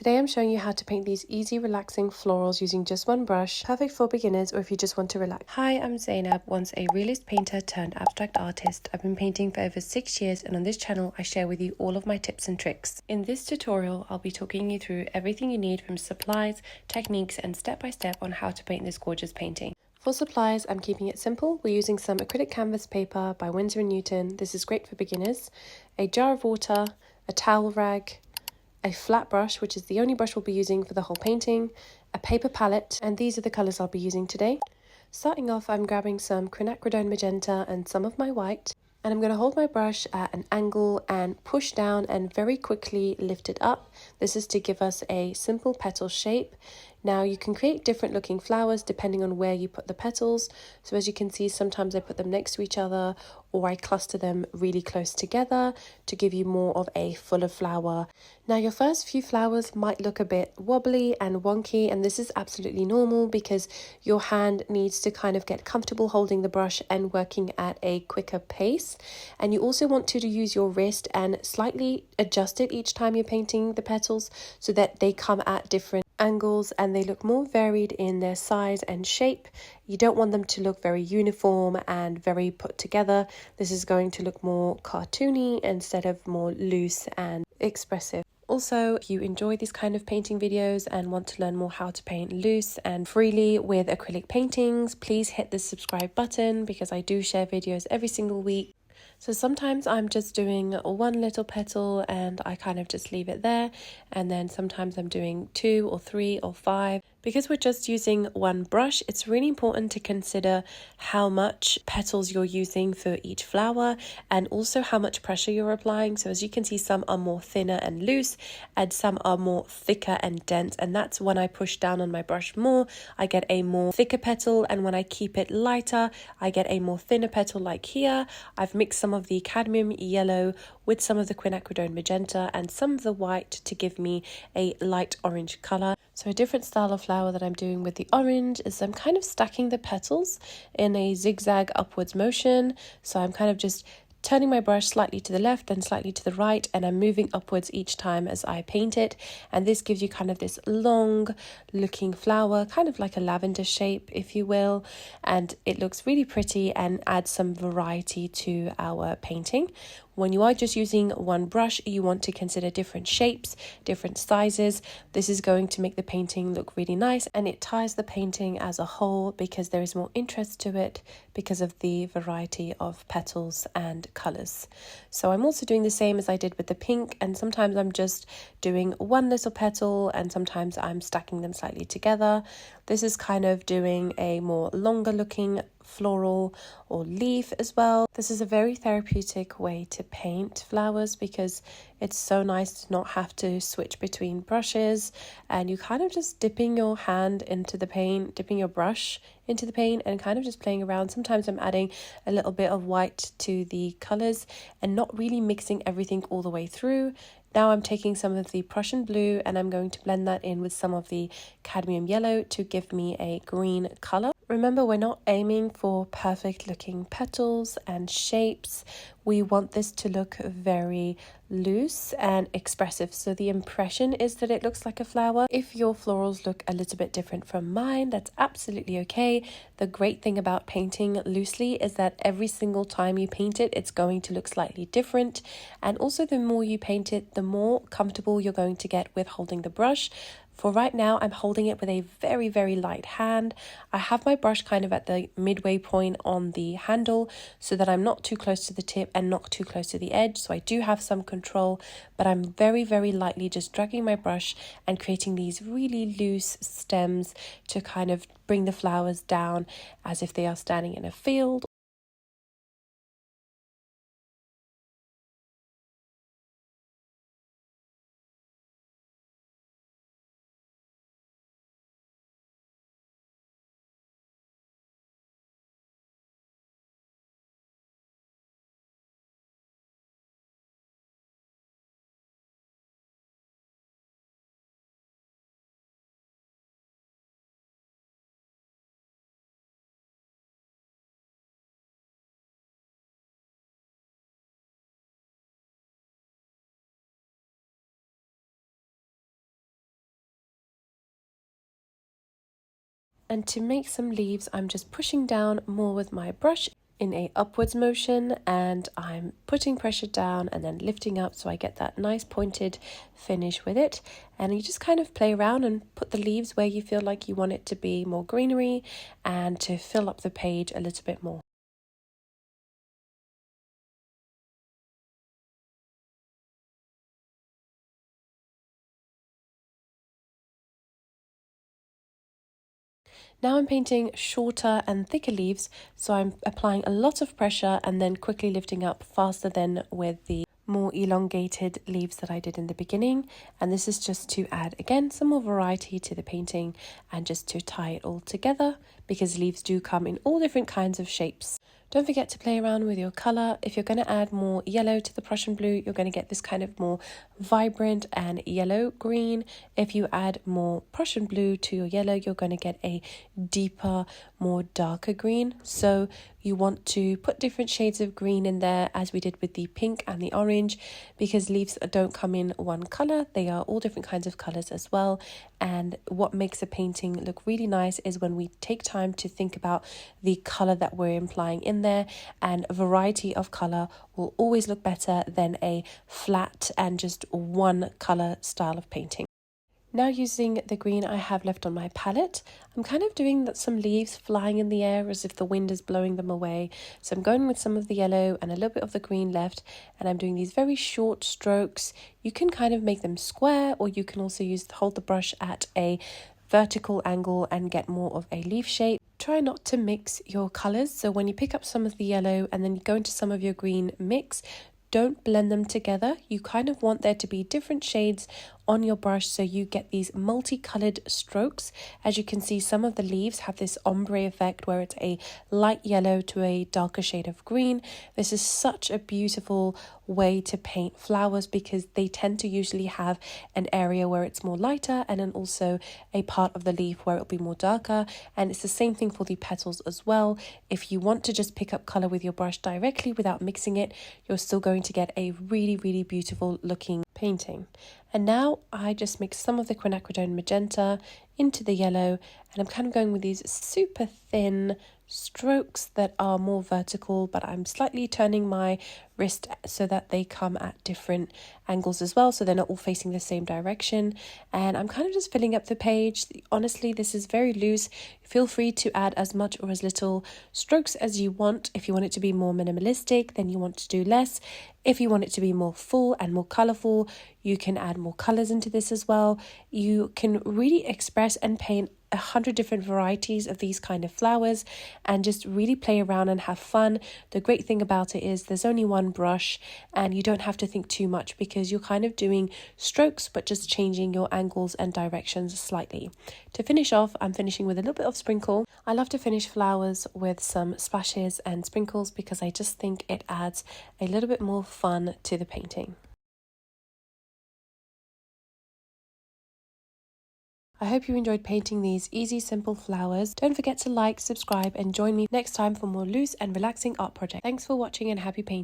Today I'm showing you how to paint these easy, relaxing florals using just one brush, perfect for beginners or if you just want to relax. Hi, I'm Zainab, once a realist painter turned abstract artist. I've been painting for over 6 years and on this channel I share with you all of my tips and tricks. In this tutorial, I'll be talking you through everything you need from supplies, techniques and step-by-step on how to paint this gorgeous painting. For supplies, I'm keeping it simple. We're using some acrylic canvas paper by Winsor & Newton. This is great for beginners. A jar of water, a towel rag, a flat brush, which is the only brush we'll be using for the whole painting, a paper palette, and these are the colours I'll be using today. Starting off, I'm grabbing some quinacridone magenta and some of my white, and I'm going to hold my brush at an angle and push down and very quickly lift it up. This is to give us a simple petal shape. Now you can create different looking flowers depending on where you put the petals. So as you can see, sometimes I put them next to each other or I cluster them really close together to give you more of a fuller flower. Now your first few flowers might look a bit wobbly and wonky, and this is absolutely normal because your hand needs to kind of get comfortable holding the brush and working at a quicker pace. And you also want to use your wrist and slightly adjust it each time you're painting the petals so that they come at different angles and they look more varied in their size and shape. You don't want them to look very uniform and very put together. This is going to look more cartoony instead of more loose and expressive. Also, if you enjoy these kind of painting videos and want to learn more how to paint loose and freely with acrylic paintings, please hit the subscribe button because I do share videos every single week. So sometimes I'm just doing one little petal and I kind of just leave it there, and then sometimes I'm doing 2 or 3 or 5. Because we're just using one brush, it's really important to consider how much petals you're using for each flower and also how much pressure you're applying. So as you can see, some are more thinner and loose and some are more thicker and dense, and that's when I push down on my brush more, I get a more thicker petal, and when I keep it lighter, I get a more thinner petal like here. I've mixed some of the cadmium yellow with some of the quinacridone magenta and some of the white to give me a light orange color. So a different style of flower that I'm doing with the orange is I'm kind of stacking the petals in a zigzag upwards motion. So I'm kind of just turning my brush slightly to the left and slightly to the right, and I'm moving upwards each time as I paint it, and this gives you kind of this long looking flower, kind of like a lavender shape if you will, and it looks really pretty and adds some variety to our painting. When you are just using one brush, you want to consider different shapes, different sizes. This is going to make the painting look really nice, and it ties the painting as a whole because there is more interest to it because of the variety of petals and colors. So I'm also doing the same as I did with the pink, and sometimes I'm just doing one little petal and sometimes I'm stacking them slightly together. This is kind of doing a more longer looking floral or leaf as well. This is a very therapeutic way to paint flowers because it's so nice to not have to switch between brushes, and you kind of just dipping your hand into the paint, dipping your brush into the paint and kind of just playing around. Sometimes I'm adding a little bit of white to the colors and not really mixing everything all the way through. Now I'm taking some of the Prussian blue and I'm going to blend that in with some of the cadmium yellow to give me a green color. Remember, we're not aiming for perfect looking petals and shapes. We want this to look very loose and expressive. So the impression is that it looks like a flower. If your florals look a little bit different from mine, that's absolutely okay. The great thing about painting loosely is that every single time you paint it, it's going to look slightly different. And also the more you paint it, the more comfortable you're going to get with holding the brush. For right now, I'm holding it with a very, very light hand. I have my brush kind of at the midway point on the handle so that I'm not too close to the tip and not too close to the edge. So I do have some control, but I'm very, very lightly just dragging my brush and creating these really loose stems to kind of bring the flowers down as if they are standing in a field. And to make some leaves, I'm just pushing down more with my brush in a upwards motion, and I'm putting pressure down and then lifting up so I get that nice pointed finish with it. And you just kind of play around and put the leaves where you feel like you want it to be more greenery and to fill up the page a little bit more. Now I'm painting shorter and thicker leaves, so I'm applying a lot of pressure and then quickly lifting up faster than with the more elongated leaves that I did in the beginning. And this is just to add again some more variety to the painting and just to tie it all together, because leaves do come in all different kinds of shapes. Don't forget to play around with your colour. If you're going to add more yellow to the Prussian blue, you're going to get this kind of more vibrant and yellow green. If you add more Prussian blue to your yellow, you're going to get a deeper, more darker green. So you want to put different shades of green in there, as we did with the pink and the orange, because leaves don't come in one colour. They are all different kinds of colours as well. And what makes a painting look really nice is when we take time to think about the colour that we're implying in there, and a variety of colour will always look better than a flat and just one colour style of painting. Now, using the green I have left on my palette, I'm kind of doing some leaves flying in the air as if the wind is blowing them away. So I'm going with some of the yellow and a little bit of the green left, and I'm doing these very short strokes. You can kind of make them square, or you can also hold the brush at a vertical angle and get more of a leaf shape. Try not to mix your colours. So when you pick up some of the yellow and then you go into some of your green mix, don't blend them together. You kind of want there to be different shades on your brush so you get these multicolored strokes. As you can see, some of the leaves have this ombre effect where it's a light yellow to a darker shade of green. This is such a beautiful way to paint flowers, because they tend to usually have an area where it's more lighter and then also a part of the leaf where it'll be more darker. And it's the same thing for the petals as well. If you want to just pick up color with your brush directly without mixing it, you're still going to get a really, really beautiful looking painting. And now I just mix some of the quinacridone magenta into the yellow, and I'm kind of going with these super thin strokes that are more vertical, but I'm slightly turning my wrist so that they come at different angles as well, so they're not all facing the same direction. And I'm kind of just filling up the page. Honestly, this is very loose. Feel free to add as much or as little strokes as you want. If you want it to be more minimalistic, then you want to do less. If you want it to be more full and more colourful, you can add more colours into this as well. You can really express and paint 100 different varieties of these kind of flowers and just really play around and have fun. The great thing about it is there's only one brush and you don't have to think too much, because you're kind of doing strokes but just changing your angles and directions slightly. To finish off, I'm finishing with a little bit of sprinkle. I love to finish flowers with some splashes and sprinkles because I just think it adds a little bit more fun to the painting. I hope you enjoyed painting these easy, simple flowers. Don't forget to like, subscribe, and join me next time for more loose and relaxing art projects. Thanks for watching and happy painting.